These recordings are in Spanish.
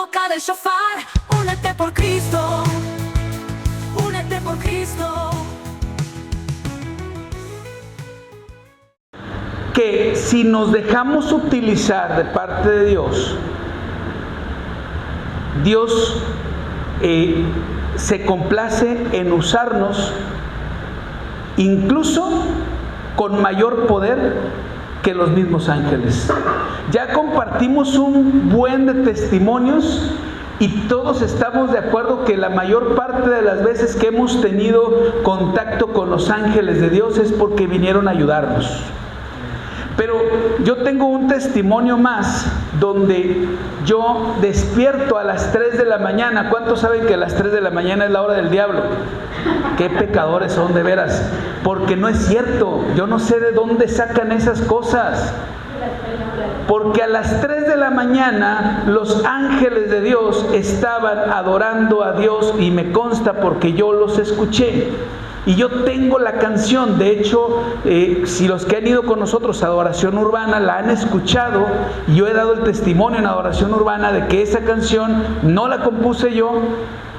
tocar el shofar. Únete por Cristo, únete por Cristo. Que si nos dejamos utilizar de parte de Dios, Dios se complace en usarnos incluso con mayor poder que los mismos ángeles. Ya compartimos un buen de testimonios y todos estamos de acuerdo que la mayor parte de las veces que hemos tenido contacto con los ángeles de Dios es porque vinieron a ayudarnos. Pero yo tengo un testimonio más donde yo despierto a las 3 de la mañana. ¿Cuántos saben que a las 3 de la mañana es la hora del diablo? Qué pecadores son, de veras. Porque no es cierto. Yo no sé de dónde sacan esas cosas. Porque a las 3 de la mañana los ángeles de Dios estaban adorando a Dios, y me consta porque yo los escuché. Y yo tengo la canción. De hecho, si los que han ido con nosotros a Adoración Urbana la han escuchado, y yo he dado el testimonio en Adoración Urbana de que esa canción no la compuse yo,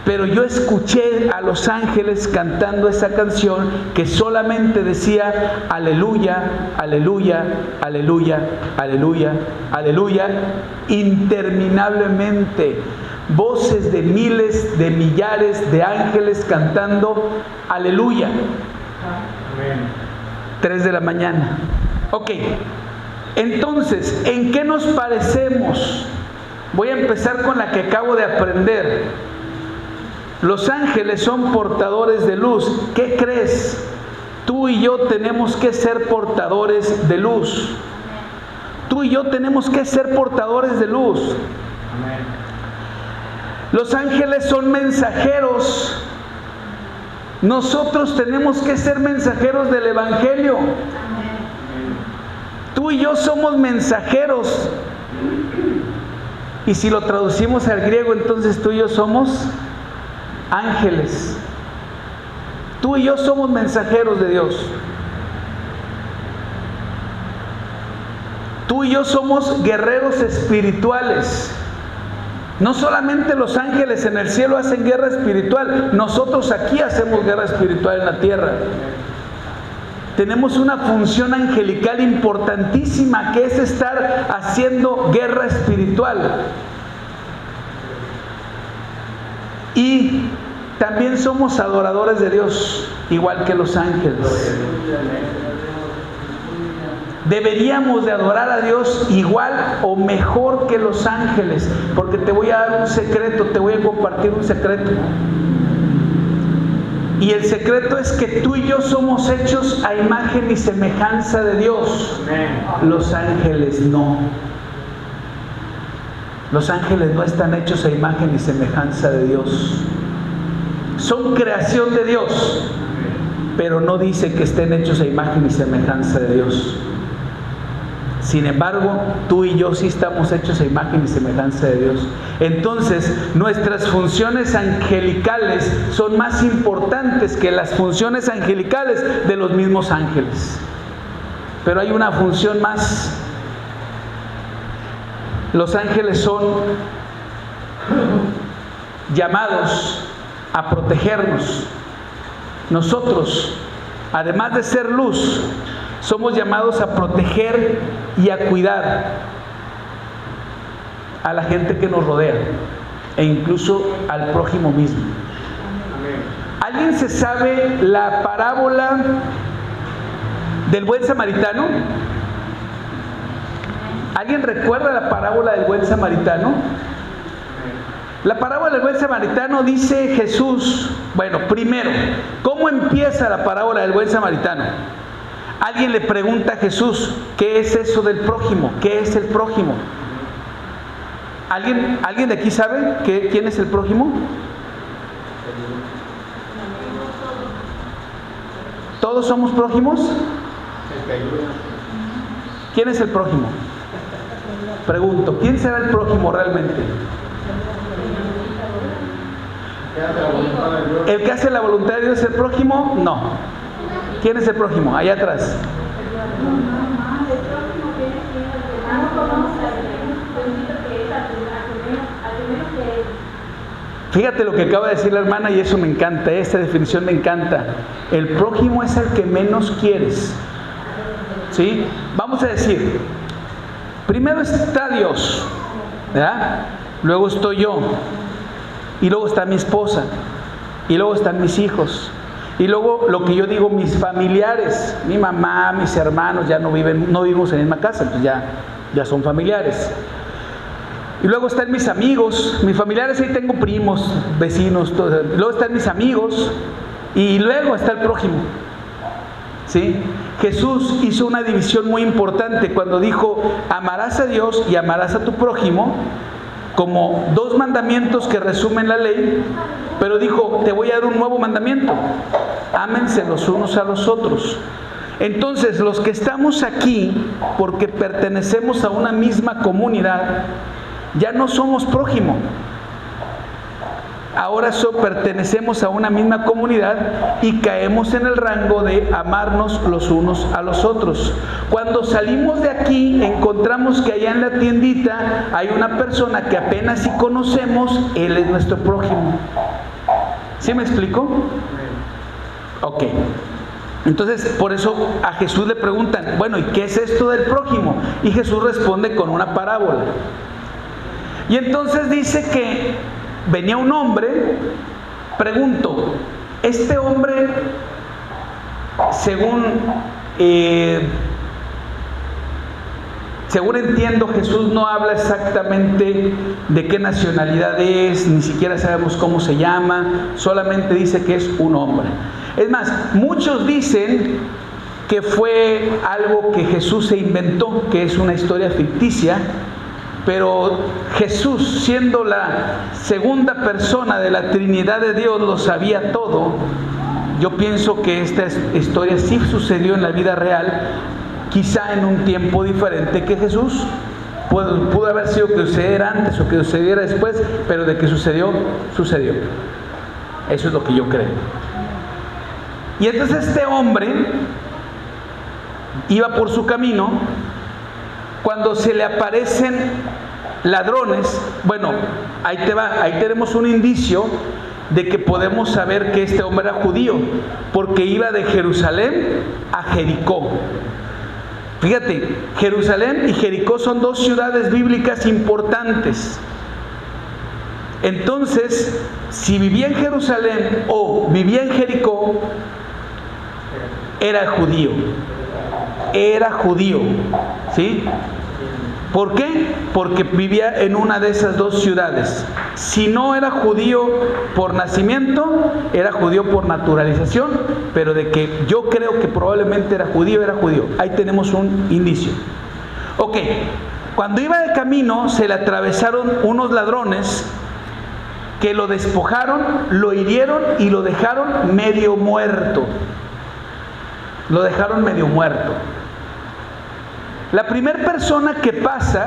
pero yo escuché a los ángeles cantando esa canción que solamente decía aleluya, aleluya, aleluya, aleluya, aleluya, interminablemente. Voces de miles, de millares de ángeles cantando aleluya. Amén. 3 de la mañana. Ok, entonces, ¿en qué nos parecemos? Voy a empezar con la que acabo de aprender. Los ángeles son portadores de luz. ¿Qué crees? Tú y yo tenemos que ser portadores de luz. Tú y yo tenemos que ser portadores de luz. Amén. Los ángeles son mensajeros. Nosotros tenemos que ser mensajeros del Evangelio. Tú y yo somos mensajeros. Y si lo traducimos al griego, entonces tú y yo somos ángeles. Tú y yo somos mensajeros de Dios. Tú y yo somos guerreros espirituales. No solamente los ángeles en el cielo hacen guerra espiritual, nosotros aquí hacemos guerra espiritual en la tierra. Tenemos una función angelical importantísima, que es estar haciendo guerra espiritual. Y también somos adoradores de Dios, igual que los ángeles. Deberíamos de adorar a Dios igual o mejor que los ángeles, porque te voy a dar un secreto, te voy a compartir un secreto. Y el secreto es que tú y yo somos hechos a imagen y semejanza de Dios. Los ángeles no. Los ángeles no están hechos a imagen y semejanza de Dios. Son creación de Dios, pero no dice que estén hechos a imagen y semejanza de Dios. Sin embargo, tú y yo sí estamos hechos a imagen y semejanza de Dios. Entonces, nuestras funciones angelicales son más importantes que las funciones angelicales de los mismos ángeles. Pero hay una función más. Los ángeles son llamados a protegernos. Nosotros, además de ser luz, somos llamados a proteger y a cuidar a la gente que nos rodea, e incluso al prójimo mismo. ¿Alguien se sabe la parábola del buen samaritano? ¿Alguien recuerda la parábola del buen samaritano? La parábola del buen samaritano dice Jesús, bueno, primero, ¿cómo empieza la parábola del buen samaritano? Alguien le pregunta a Jesús, ¿qué es eso del prójimo? ¿Qué es el prójimo? ¿Alguien de aquí sabe quién es el prójimo? ¿Todos somos prójimos? ¿Quién es el prójimo? Pregunto, ¿quién será el prójimo realmente? ¿El que hace la voluntad de Dios es el prójimo? No. ¿Quién es el prójimo? Allá atrás. Fíjate lo que acaba de decir la hermana y eso me encanta, esta definición me encanta. El prójimo es el que menos quieres. ¿Sí? Vamos a decir, primero está Dios, ¿verdad? Luego estoy yo, y luego está mi esposa, y luego están mis hijos, y luego lo que yo digo, mis familiares, mi mamá, mis hermanos, ya no vivimos en la misma casa, entonces ya son familiares. Y luego están mis amigos, mis familiares, ahí tengo primos, vecinos, todo. Luego están mis amigos y luego está el prójimo. ¿Sí? Jesús hizo una división muy importante cuando dijo, amarás a Dios y amarás a tu prójimo, como dos mandamientos que resumen la ley, pero dijo, te voy a dar un nuevo mandamiento, ámense los unos a los otros. Entonces, los que estamos aquí, porque pertenecemos a una misma comunidad, ya no somos prójimo. Ahora pertenecemos a una misma comunidad y caemos en el rango de amarnos los unos a los otros. Cuando salimos de aquí, encontramos que allá en la tiendita hay una persona que apenas si conocemos, él es nuestro prójimo. ¿Sí me explico? Ok. Entonces, por eso a Jesús le preguntan, bueno, ¿y qué es esto del prójimo? Y Jesús responde con una parábola. Y entonces dice que venía un hombre, pregunto, este hombre, según entiendo, Jesús no habla exactamente de qué nacionalidad es, ni siquiera sabemos cómo se llama, solamente dice que es un hombre. Es más, muchos dicen que fue algo que Jesús se inventó, que es una historia ficticia, pero Jesús, siendo la segunda persona de la Trinidad de Dios, lo sabía todo. Yo pienso que esta historia sí sucedió en la vida real, quizá en un tiempo diferente que Jesús. Pudo haber sido que sucediera antes o que sucediera después, pero de que sucedió, sucedió. Eso es lo que yo creo. Y entonces este hombre iba por su camino, cuando se le aparecen ladrones. Bueno, ahí tenemos un indicio de que podemos saber que este hombre era judío, porque iba de Jerusalén a Jericó. Fíjate, Jerusalén y Jericó son dos ciudades bíblicas importantes. Entonces, si vivía en Jerusalén o vivía en Jericó, era judío. Era judío, ¿sí? ¿Por qué? Porque vivía en una de esas dos ciudades. Si no era judío por nacimiento, era judío por naturalización, pero de que yo creo que probablemente era judío. Ahí tenemos un indicio. Ok, cuando iba de camino se le atravesaron unos ladrones que lo despojaron, lo hirieron y lo dejaron medio muerto. La primera persona que pasa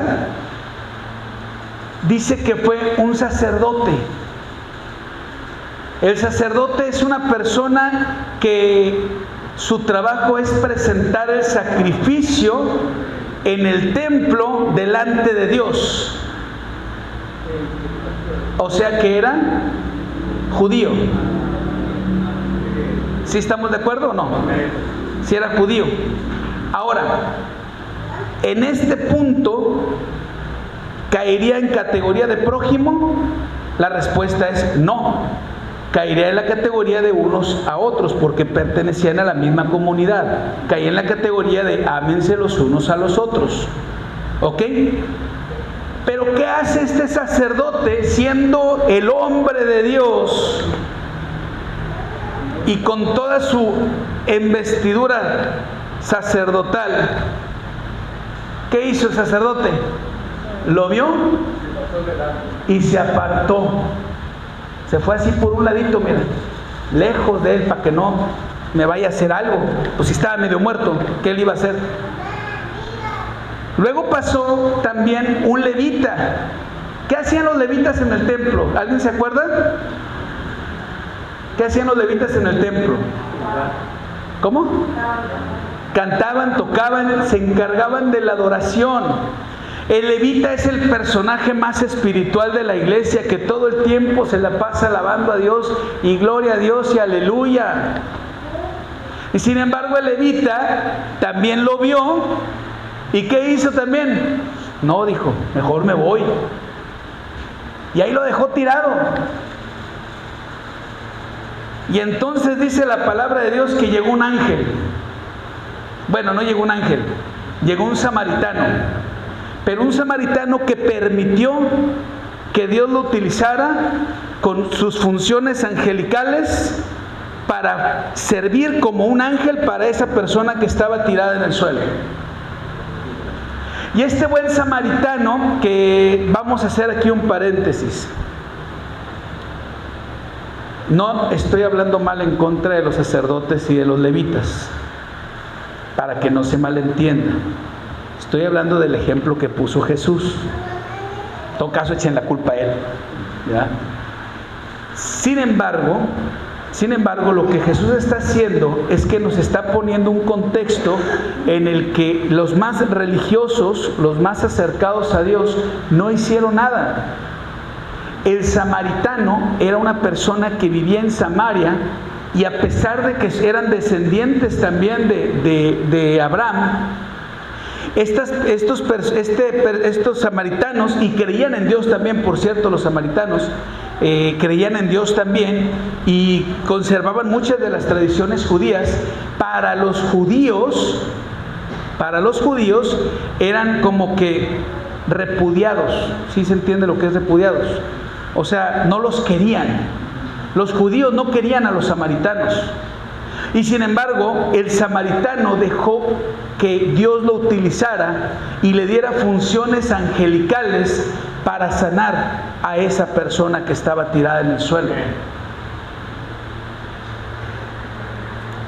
dice que fue un sacerdote. El sacerdote es una persona que su trabajo es presentar el sacrificio en el templo delante de Dios. O sea que era judío. ¿Sí estamos de acuerdo o no? Sí era judío. Ahora, en este punto, ¿caería en categoría de prójimo? La respuesta es no. Caería en la categoría de unos a otros, porque pertenecían a la misma comunidad. Caería en la categoría de ámense los unos a los otros. ¿Ok? Pero ¿qué hace este sacerdote siendo el hombre de Dios y con toda su investidura sacerdotal? ¿Qué hizo el sacerdote? Lo vio y se apartó. Se fue así por un ladito, mira, lejos de él, para que no me vaya a hacer algo. Pues si estaba medio muerto, ¿qué él iba a hacer? Luego pasó también un levita. ¿Qué hacían los levitas en el templo? ¿Alguien se acuerda? ¿Qué hacían los levitas en el templo? ¿Cómo? Cantaban, tocaban, se encargaban de la adoración. El levita es el personaje más espiritual de la iglesia, que todo el tiempo se la pasa alabando a Dios y gloria a Dios y aleluya. Y sin embargo el levita también lo vio. ¿Y qué hizo también? No, dijo, mejor me voy. Y ahí lo dejó tirado. Y entonces dice la palabra de Dios que llegó un ángel. Bueno, no llegó un ángel, llegó un samaritano. Pero un samaritano que permitió que Dios lo utilizara con sus funciones angelicales para servir como un ángel para esa persona que estaba tirada en el suelo. Y este buen samaritano, que vamos a hacer aquí un paréntesis. No estoy hablando mal en contra de los sacerdotes y de los levitas, para que no se malentienda. Estoy hablando del ejemplo que puso Jesús. En todo caso, echen la culpa a él, ¿ya? Sin embargo, lo que Jesús está haciendo es que nos está poniendo un contexto en el que los más religiosos, los más acercados a Dios, no hicieron nada. El samaritano era una persona que vivía en Samaria, y a pesar de que eran descendientes también de Abraham, estos samaritanos, y creían en Dios también, por cierto, los samaritanos creían en Dios también y conservaban muchas de las tradiciones judías. Para los judíos eran como que repudiados. ¿Sí se entiende lo que es repudiados? O sea, no los querían. Los judíos no querían a los samaritanos. Y sin embargo, el samaritano dejó que Dios lo utilizara y le diera funciones angelicales para sanar a esa persona que estaba tirada en el suelo.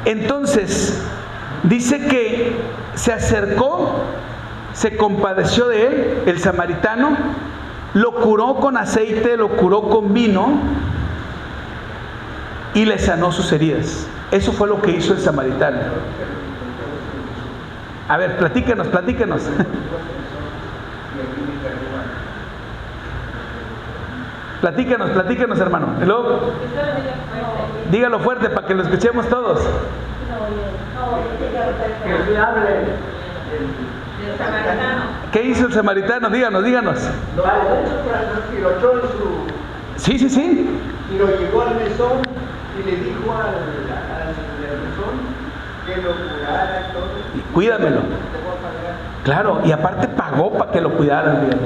Entonces, dice que se acercó, se compadeció de él, el samaritano, lo curó con aceite, lo curó con vino y le sanó sus heridas. Eso fue lo que hizo el samaritano. A ver, platíquenos. Platíquenos, hermano. Y luego, dígalo fuerte para que lo escuchemos todos. ¿Qué hizo el samaritano? Díganos. Lo echó en su... Sí. Y lo llevó al mesón y le dijo al mesón que lo curara y todo. Cuídamelo. Claro, y aparte pagó para que lo cuidaran, fíjate.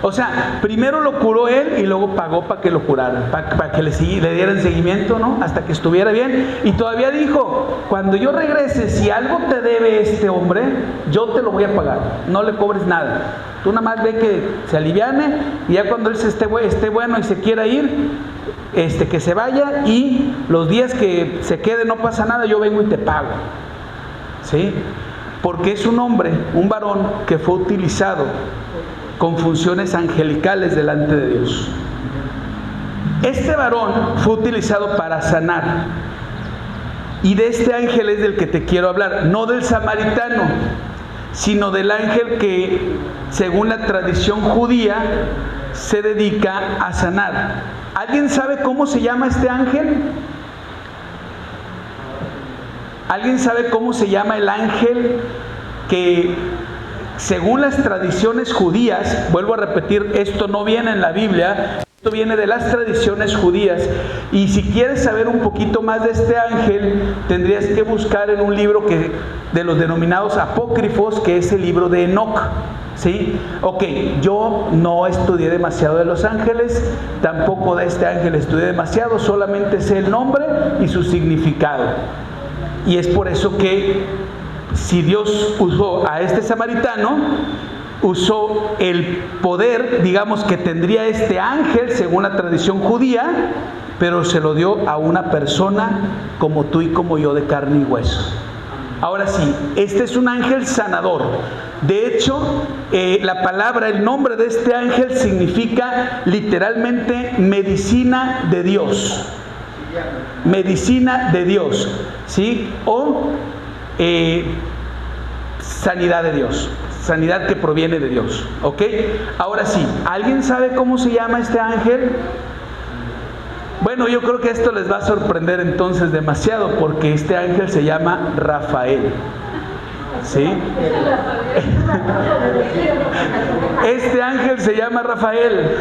O sea, primero lo curó él y luego pagó para que lo curaran, para que le dieran seguimiento, ¿no? Hasta que estuviera bien. Y todavía dijo, cuando yo regrese, si algo te debe este hombre, yo te lo voy a pagar, no le cobres nada. Tú nada más ve que se aliviane, y ya cuando él esté bueno y se quiera ir, que se vaya, y los días que se quede no pasa nada, yo vengo y te pago. ¿Sí? Porque es un hombre, un varón que fue utilizado con funciones angelicales delante de Dios. Este varón fue utilizado para sanar. Y de este ángel es del que te quiero hablar, no del samaritano, sino del ángel que, según la tradición judía, se dedica a sanar. ¿Alguien sabe cómo se llama este ángel? ¿Alguien sabe cómo se llama el ángel que, según las tradiciones judías, vuelvo a repetir, esto no viene en la Biblia, esto viene de las tradiciones judías, y si quieres saber un poquito más de este ángel, tendrías que buscar en un libro de los denominados apócrifos, que es el libro de Enoc. ¿Sí? Ok, yo no estudié demasiado de los ángeles, tampoco de este ángel estudié demasiado, solamente sé el nombre y su significado. Y es por eso que si Dios usó a este samaritano, usó el poder, digamos, que tendría este ángel según la tradición judía, pero se lo dio a una persona como tú y como yo, de carne y hueso. Ahora sí, este es un ángel sanador. De hecho, la palabra, el nombre de este ángel significa literalmente medicina de Dios. Medicina de Dios, ¿sí? O sanidad de Dios. sanidad que proviene de Dios. ¿Ok? Ahora sí, ¿alguien sabe cómo se llama este ángel? Bueno, yo creo que esto les va a sorprender entonces demasiado, porque este ángel se llama Rafael. ¿Sí? Este ángel se llama Rafael.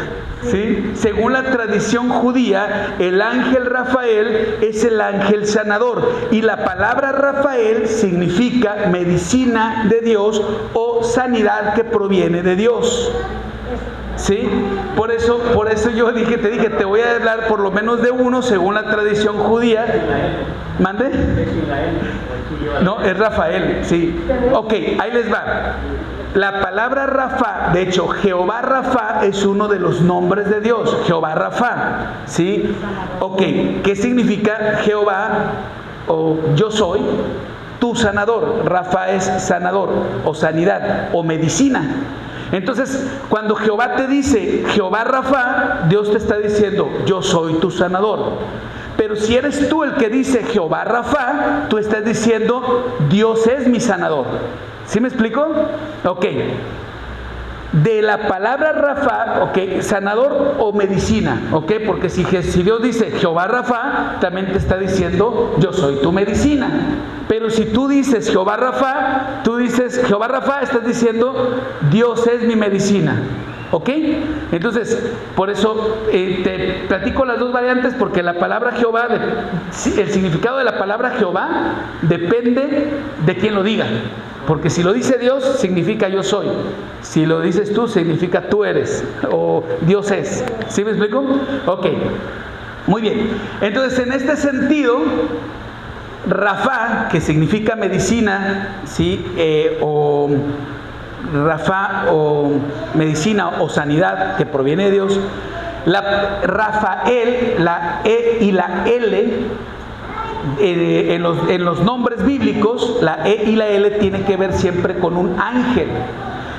¿Sí? Según la tradición judía, el ángel Rafael es el ángel sanador. Y la palabra Rafael significa medicina de Dios o sanidad que proviene de Dios. ¿Sí? Por eso yo te voy a hablar por lo menos de uno según la tradición judía. ¿Mande? No, es Rafael, sí. Ok, ahí les va. La palabra Rafa, de hecho, Jehová Rafa es uno de los nombres de Dios. Jehová Rafa, ¿sí? Ok, ¿qué significa Jehová o yo soy tu sanador? Rafa es sanador o sanidad o medicina. Entonces, cuando Jehová te dice Jehová Rafa, Dios te está diciendo yo soy tu sanador. Pero si eres tú el que dice Jehová Rafa, tú estás diciendo Dios es mi sanador. ¿Sí me explico? Ok. De la palabra Rafa, ok, sanador o medicina, ok, porque si Dios dice Jehová Rafa, también te está diciendo yo soy tu medicina. Pero si tú dices Jehová Rafa, estás diciendo Dios es mi medicina. ¿Ok? Entonces, por eso te platico las dos variantes, porque la palabra Jehová, el significado de la palabra Jehová depende de quién lo diga. Porque si lo dice Dios, significa yo soy. Si lo dices tú, significa tú eres o Dios es. ¿Sí me explico? Ok. Muy bien. Entonces, en este sentido, Rafa, que significa medicina, ¿sí? O Rafa o medicina o sanidad que proviene de Dios, Rafael, la E y la L, en los nombres bíblicos, la E y la L tienen que ver siempre con un ángel.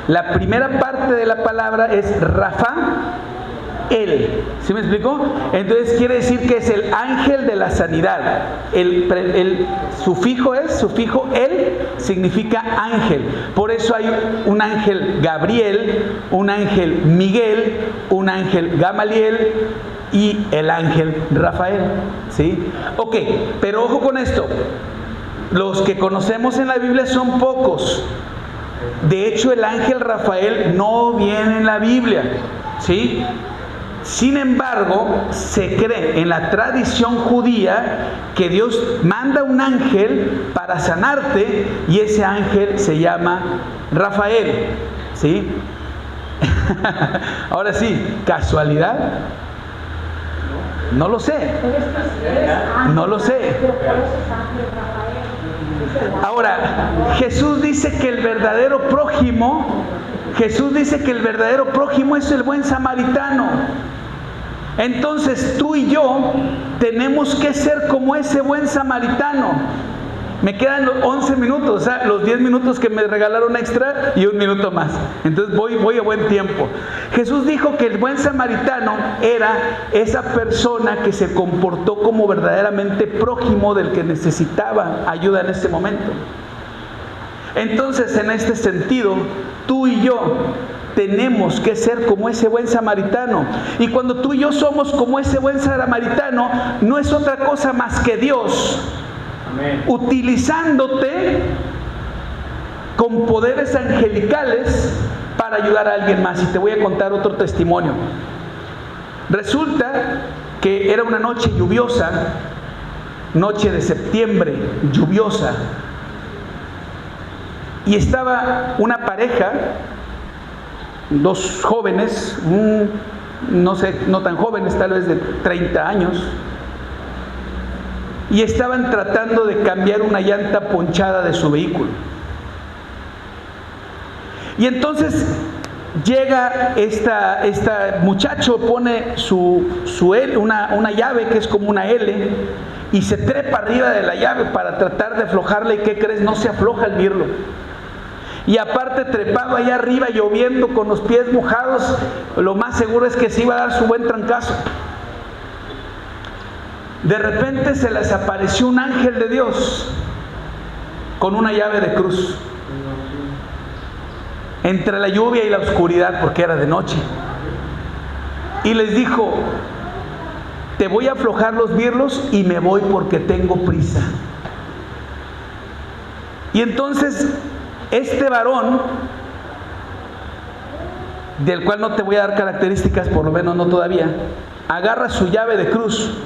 La primera parte de la palabra es Rafa, él. ¿Sí me explico? Entonces quiere decir que es el ángel de la sanidad. El sufijo él significa ángel. Por eso hay un ángel Gabriel, un ángel Miguel, un ángel Gamaliel y el ángel Rafael. ¿Sí? Ok, pero ojo con esto. Los que conocemos en la Biblia son pocos. De hecho, el ángel Rafael no viene en la Biblia. ¿Sí? Sin embargo, se cree en la tradición judía que Dios manda un ángel para sanarte y ese ángel se llama Rafael. ¿Sí? Ahora sí, ¿casualidad? No lo sé. No lo sé. Ahora, Jesús dice que el verdadero prójimo es el buen samaritano. Entonces tú y yo tenemos que ser como ese buen samaritano. Me quedan los 11 minutos, o sea, los 10 minutos que me regalaron extra y un minuto más. Entonces voy a buen tiempo. Jesús dijo que el buen samaritano era esa persona que se comportó como verdaderamente prójimo del que necesitaba ayuda en ese momento. Entonces, en este sentido, tú y yo tenemos que ser como ese buen samaritano. Y cuando tú y yo somos como ese buen samaritano, no es otra cosa más que Dios utilizándote con poderes angelicales para ayudar a alguien más. Y te voy a contar otro testimonio. Resulta que era una noche lluviosa, noche de septiembre, lluviosa, y estaba una pareja, dos jóvenes, no tan jóvenes, tal vez de 30 años, y estaban tratando de cambiar una llanta ponchada de su vehículo. Y llega esta muchacho, pone una llave que es como una L, y se trepa arriba de la llave para tratar de aflojarla. ¿Y qué crees? No se afloja el mirlo. Y aparte, trepado allá arriba, lloviendo, con los pies mojados, lo más seguro es que se iba a dar su buen trancazo. De repente se les apareció un ángel de Dios con una llave de cruz. entre la lluvia y la oscuridad, porque era de noche. Y les dijo: te voy a aflojar los birlos y me voy porque tengo prisa. Y entonces este varón, del cual no te voy a dar características, por lo menos no todavía, agarra su llave de cruz.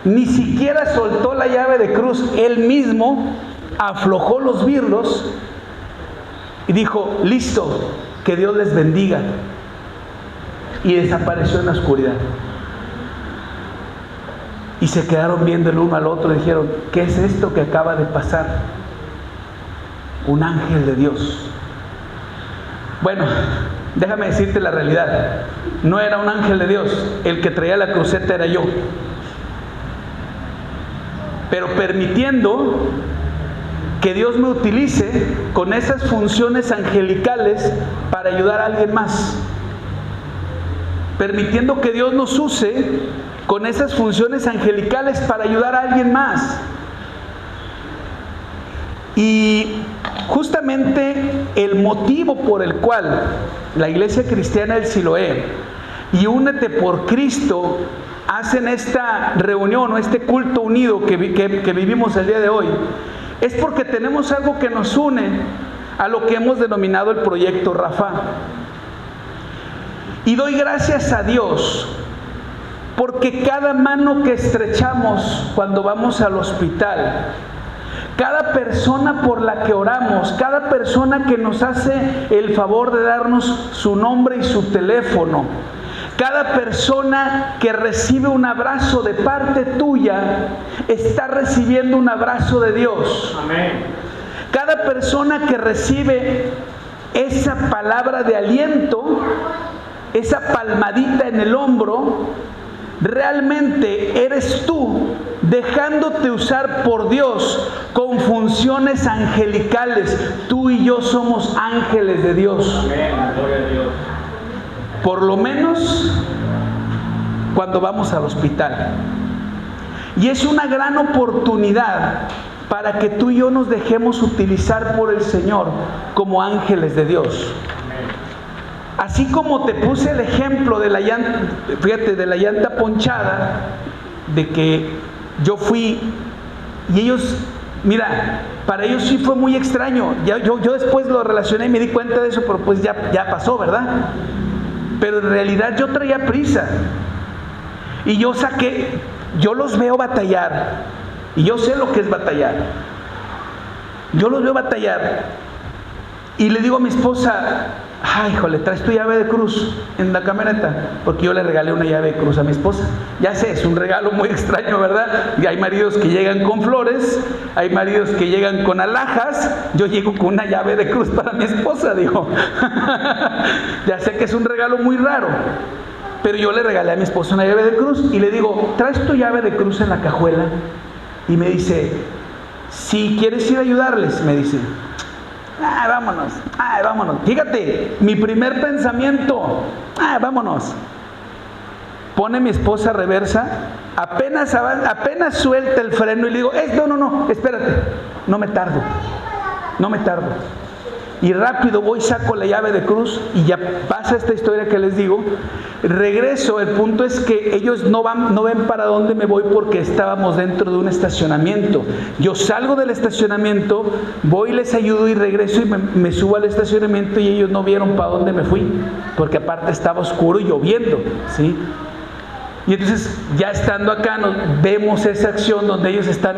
Ni siquiera soltó la llave de cruz, él mismo aflojó los birlos y dijo: listo, que Dios les bendiga. Y desapareció en la oscuridad. Y se quedaron viendo el uno al otro y dijeron: ¿qué es esto que acaba de pasar? Un ángel de Dios. Bueno, déjame decirte la realidad. No era un ángel de Dios, el que traía la cruceta era yo. Pero permitiendo que Dios me utilice con esas funciones angelicales para ayudar a alguien más. Permitiendo que Dios nos use con esas funciones angelicales para ayudar a alguien más. Y justamente el motivo por el cual la Iglesia Cristiana del Siloé y Únete por Cristo hacen esta reunión o este culto unido que vivimos el día de hoy, es porque tenemos algo que nos une a lo que hemos denominado el proyecto Rafa. Y doy gracias a Dios porque cada mano que estrechamos cuando vamos al hospital, cada persona por la que oramos, cada persona que nos hace el favor de darnos su nombre y su teléfono, cada persona que recibe un abrazo de parte tuya, está recibiendo un abrazo de Dios. Amén. Cada persona que recibe esa palabra de aliento, esa palmadita en el hombro, realmente eres tú dejándote usar por Dios con funciones angelicales. Tú y yo somos ángeles de Dios. Amén. Gloria a Dios. Por lo menos cuando vamos al hospital. Y es una gran oportunidad para que tú y yo nos dejemos utilizar por el Señor como ángeles de Dios. Así como te puse el ejemplo de la llanta, fíjate, de la llanta ponchada, de que yo fui y ellos, mira, para ellos sí fue muy extraño. Yo después lo relacioné y me di cuenta de eso, pero pues ya pasó, ¿verdad? Pero en realidad yo traía prisa. Y yo los veo batallar. Y yo sé lo que es batallar. Yo los veo batallar. Y le digo a mi esposa: ay, híjole, ¿traes tu llave de cruz en la camioneta? Porque yo le regalé una llave de cruz a mi esposa. Ya sé, es un regalo muy extraño, ¿verdad? Y hay maridos que llegan con flores, hay maridos que llegan con alhajas. Yo llego con una llave de cruz para mi esposa, digo. Ya sé que es un regalo muy raro, pero yo le regalé a mi esposa una llave de cruz y le digo: ¿traes tu llave de cruz en la cajuela? Y me dice: si quieres ir a ayudarles, me dice. Vámonos. Fíjate, mi primer pensamiento: vámonos. Pone mi esposa reversa, apenas suelta el freno y le digo: no, espérate, no me tardo. Y rápido voy, saco la llave de cruz y ya pasa esta historia que les digo. Regreso, el punto es que ellos no ven para dónde me voy porque estábamos dentro de un estacionamiento. Yo salgo del estacionamiento, voy, les ayudo y regreso y me subo al estacionamiento y ellos no vieron para dónde me fui, porque aparte estaba oscuro y lloviendo, ¿sí? Y entonces ya estando acá vemos esa acción donde ellos están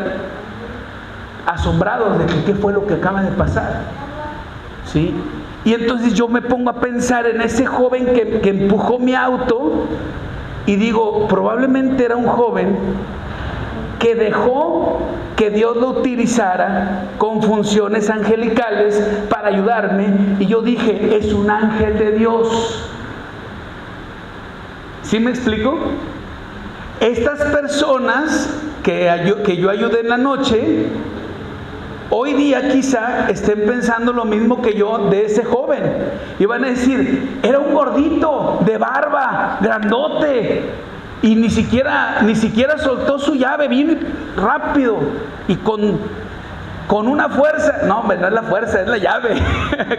asombrados de que qué fue lo que acaba de pasar. ¿Sí? Y entonces yo me pongo a pensar en ese joven que empujó mi auto y digo: probablemente era un joven que dejó que Dios lo utilizara con funciones angelicales para ayudarme, y yo dije: es un ángel de Dios. ¿Sí me explico? Estas personas que yo ayudé en la noche, hoy día quizá estén pensando lo mismo que yo de ese joven. Y van a decir: era un gordito, de barba, grandote. Y ni siquiera soltó su llave, bien rápido. Y con con una fuerza, no hombre, no es la fuerza, es la llave,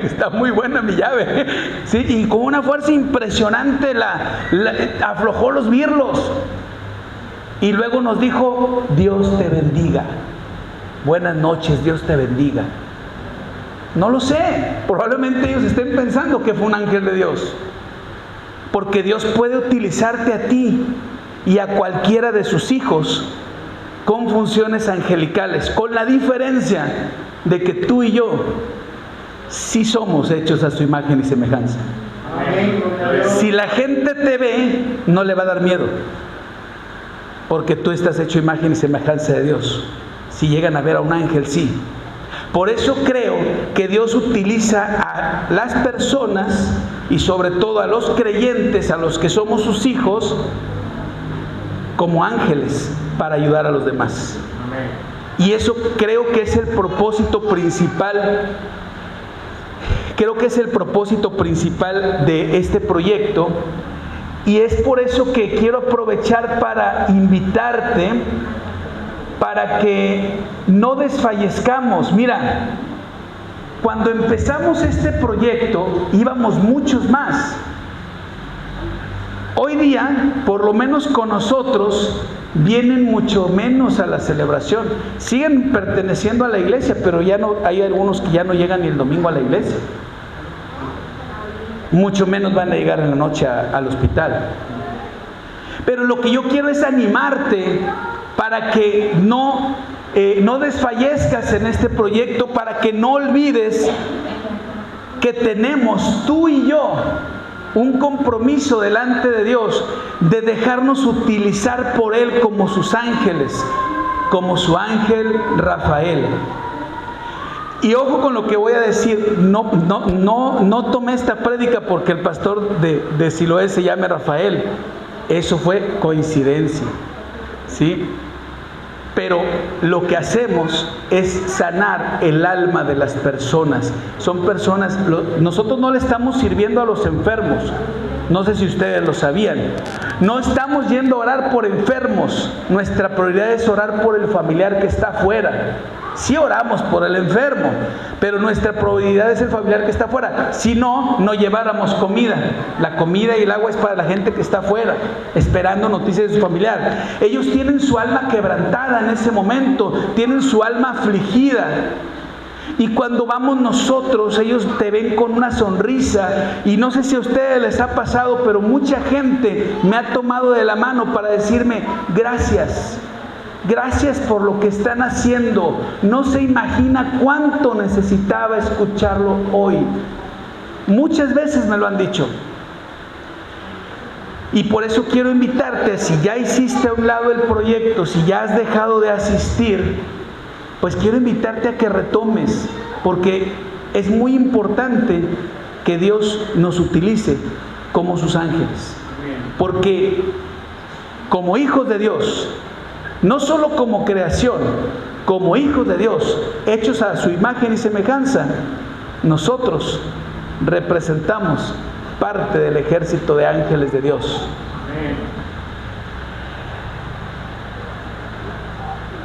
está muy buena mi llave, ¿sí? Y con una fuerza impresionante aflojó los birlos, y luego nos dijo, Dios te bendiga, buenas noches, Dios te bendiga. No lo sé, probablemente ellos estén pensando que fue un ángel de Dios, porque Dios puede utilizarte a ti y a cualquiera de sus hijos con funciones angelicales, con la diferencia de que tú y yo sí somos hechos a su imagen y semejanza. Si la gente te ve, no le va a dar miedo, porque tú estás hecho a imagen y semejanza de Dios. Si llegan a ver a un ángel, sí. Por eso creo que Dios utiliza a las personas y sobre todo a los creyentes, a los que somos sus hijos, como ángeles para ayudar a los demás. Y eso creo que es el propósito principal. Creo que es el propósito principal de este proyecto, y es por eso que quiero aprovechar para invitarte para que no desfallezcamos. Mira, cuando empezamos este proyecto íbamos muchos más. Hoy día, por lo menos con nosotros, vienen mucho menos a la celebración. Siguen perteneciendo a la iglesia, pero ya no, hay algunos que ya no llegan ni el domingo a la iglesia. Mucho menos van a llegar en la noche al hospital. Pero lo que yo quiero es animarte para que no desfallezcas en este proyecto, para que no olvides que tenemos tú y yo un compromiso delante de Dios de dejarnos utilizar por Él como sus ángeles, como su ángel Rafael. Y ojo con lo que voy a decir, no tomé esta prédica porque el pastor de Siloé se llame Rafael. Eso fue coincidencia, ¿sí? Pero lo que hacemos es sanar el alma de las personas. Son personas, nosotros no le estamos sirviendo a los enfermos. No sé si ustedes lo sabían. No estamos yendo a orar por enfermos. Nuestra prioridad es orar por el familiar que está afuera. Sí oramos por el enfermo, pero nuestra prioridad es el familiar que está afuera. Si no, no lleváramos comida. La comida y el agua es para la gente que está afuera, esperando noticias de su familiar. Ellos tienen su alma quebrantada en ese momento, tienen su alma afligida. Y cuando vamos nosotros, ellos te ven con una sonrisa. Y no sé si a ustedes les ha pasado, pero mucha gente me ha tomado de la mano para decirme, gracias. Gracias por lo que están haciendo. No se imagina cuánto necesitaba escucharlo hoy. Muchas veces me lo han dicho. Y por eso quiero invitarte, si ya hiciste a un lado el proyecto, si ya has dejado de asistir, pues quiero invitarte a que retomes, porque es muy importante que Dios nos utilice como sus ángeles. Porque como hijos de Dios, no solo como creación, como hijos de Dios, hechos a su imagen y semejanza, nosotros representamos parte del ejército de ángeles de Dios.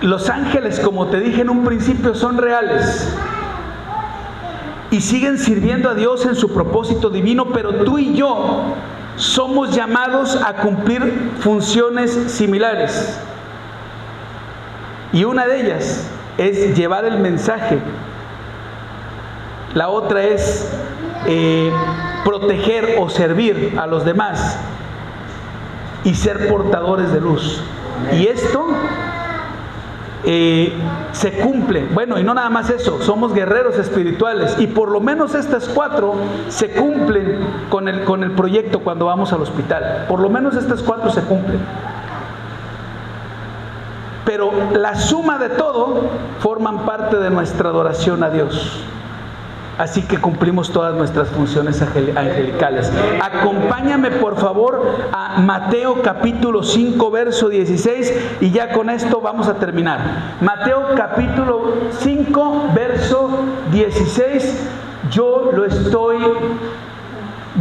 Los ángeles, como te dije en un principio, son reales y siguen sirviendo a Dios en su propósito divino, pero tú y yo somos llamados a cumplir funciones similares. Y una de ellas es llevar el mensaje. La otra es proteger o servir a los demás y ser portadores de luz. Y esto se cumple. Bueno, y no nada más eso, somos guerreros espirituales, y por lo menos estas 4 se cumplen con el proyecto cuando vamos al hospital. Por lo menos estas 4 se cumplen. Pero la suma de todo forman parte de nuestra adoración a Dios. Así que cumplimos todas nuestras funciones angelicales. Acompáñame por favor a Mateo capítulo 5 verso 16, y ya con esto vamos a terminar. Mateo capítulo 5 verso 16. Yo lo estoy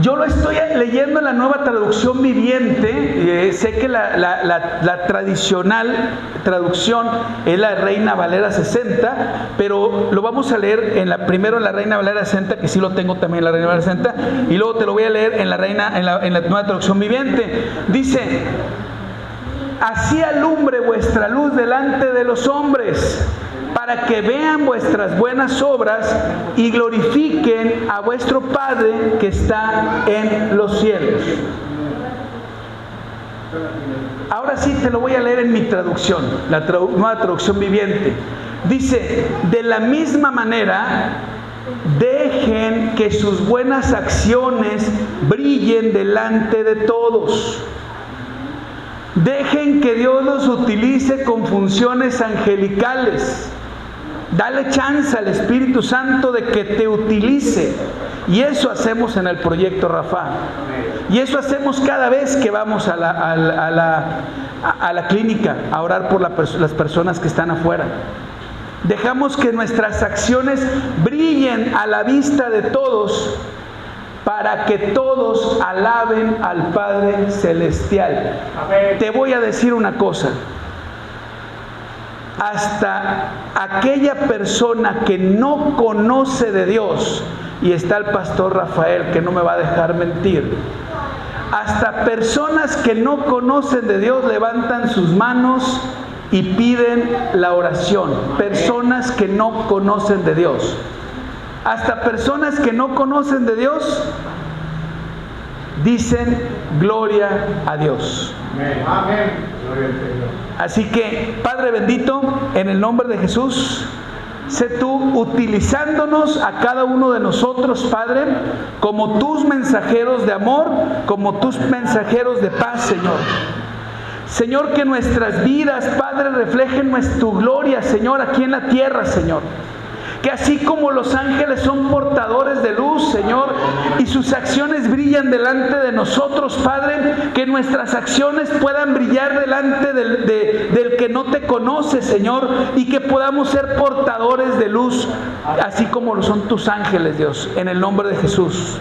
Yo lo estoy leyendo en la Nueva Traducción Viviente. Sé que la tradicional traducción es la Reina Valera 60, pero lo vamos a leer primero en la Reina Valera 60, que sí lo tengo también en la Reina Valera 60, y luego te lo voy a leer en la Nueva Traducción Viviente. Dice: así alumbre vuestra luz delante de los hombres, para que vean vuestras buenas obras y glorifiquen a vuestro Padre que está en los cielos. Ahora sí te lo voy a leer en mi traducción, la Nueva Traducción Viviente. Dice: de la misma manera, dejen que sus buenas acciones brillen delante de todos. Dejen que Dios los utilice con funciones angelicales. Dale chance al Espíritu Santo de que te utilice. Y eso hacemos en el proyecto Rafa. Y eso hacemos cada vez que vamos a la clínica a orar por las personas que están afuera. Dejamos que nuestras acciones brillen a la vista de todos, para que todos alaben al Padre Celestial. Amén. Te voy a decir una cosa: hasta aquella persona que no conoce de Dios, y está el pastor Rafael que no me va a dejar mentir, hasta personas que no conocen de Dios levantan sus manos y piden la oración. Personas que no conocen de Dios. Hasta personas que no conocen de Dios dicen gloria a Dios. Amén. Así que, Padre bendito, en el nombre de Jesús, sé tú utilizándonos a cada uno de nosotros, Padre, como tus mensajeros de amor, como tus mensajeros de paz, Señor. Señor, que nuestras vidas, Padre, reflejen tu gloria, Señor, aquí en la tierra, Señor. Que así como los ángeles son portadores de luz, Señor, y sus acciones brillan delante de nosotros, Padre, que nuestras acciones puedan brillar delante del que no te conoce, Señor, y que podamos ser portadores de luz, así como lo son tus ángeles, Dios, en el nombre de Jesús.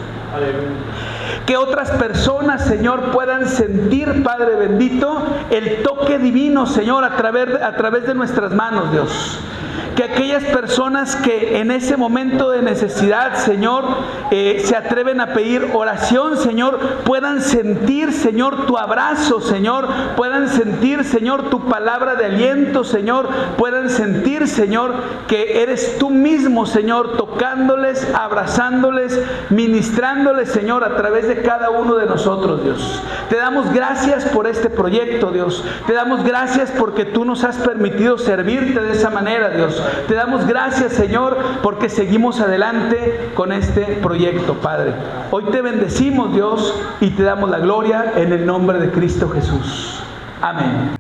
Que otras personas, Señor, puedan sentir, Padre bendito, el toque divino, Señor, a través de nuestras manos, Dios. Que aquellas personas que en ese momento de necesidad, Señor, se atreven a pedir oración, Señor, puedan sentir, Señor, tu abrazo, Señor, puedan sentir, Señor, tu palabra de aliento, Señor, puedan sentir, Señor, que eres tú mismo, Señor, tocándoles, abrazándoles, ministrándoles, Señor, a través de cada uno de nosotros, Dios. Te damos gracias por este proyecto, Dios. Te damos gracias porque tú nos has permitido servirte de esa manera, Dios. Te damos gracias, Señor, porque seguimos adelante con este proyecto, Padre. Hoy te bendecimos, Dios, y te damos la gloria en el nombre de Cristo Jesús. Amén.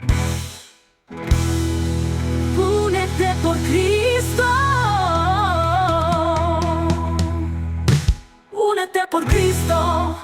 Únete por Cristo. Únete por Cristo.